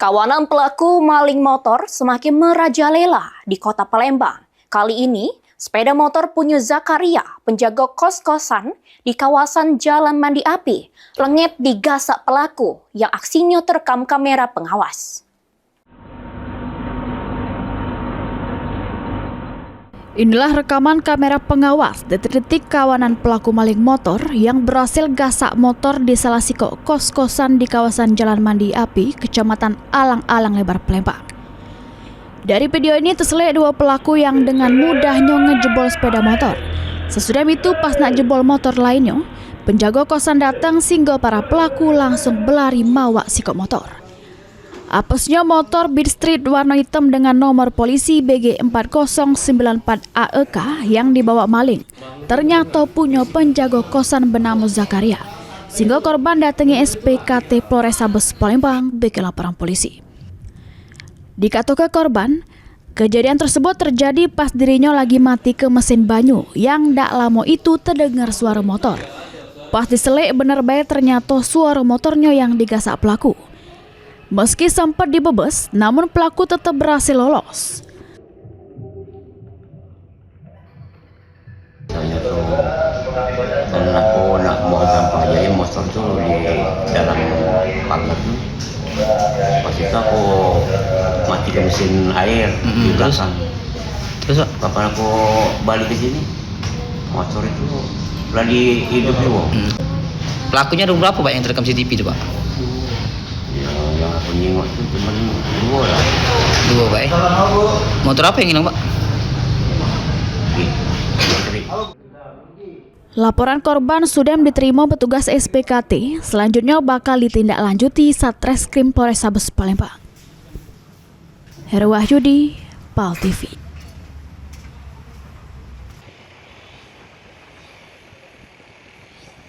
Kawanan pelaku maling motor semakin merajalela di kota Palembang. Kali ini, sepeda motor punya Zakaria, penjaga kos-kosan di kawasan Jalan Mandi Api, lengit digasak pelaku yang aksinya terekam kamera pengawas. Inilah rekaman kamera pengawas detik-detik kawanan pelaku maling motor yang berhasil gasak motor di salah satu kos-kosan di kawasan Jalan Mandi Api, Kecamatan Alang-Alang Lebar, Palembang. Dari video ini terlihat dua pelaku yang dengan mudahnya ngejebol sepeda motor. Sesudah itu pas nak jebol motor lainnya, penjaga kosan datang sehingga para pelaku langsung berlari mawa sikok motor. Apesnya motor Beat Street warna hitam dengan nomor polisi BG 4094 AEK yang dibawa maling ternyata punya penjaga kosan bernama Zakaria, sehingga korban datangi SPKT Polrestabes Palembang bagi laporan polisi. Dikatakan korban, kejadian tersebut terjadi pas dirinya lagi mati ke mesin banyu yang dak lama itu terdengar suara motor. Pas diselik benar baik ternyata suara motornya yang digasak pelaku. Meski sempat dibebas, namun pelaku tetap berhasil lolos. Dan aku nak buang sampah, jadi motor tuh di dalam pagar tuh. Pas itu aku mati ke mesin air di belakang. Terus kapan aku balik ke sini, motor itu lagi hidup juga. Pelakunya ada berapa Pak yang terekam CCTV itu Pak? Yang aku nengok itu cuma dua lah. Dua Pak. Motor apa yang hilang Pak? Laporan korban sudah diterima petugas SPKT, selanjutnya bakal ditindaklanjuti Satreskrim Polrestabes Palembang. Heru Wahyudi, PAL TV.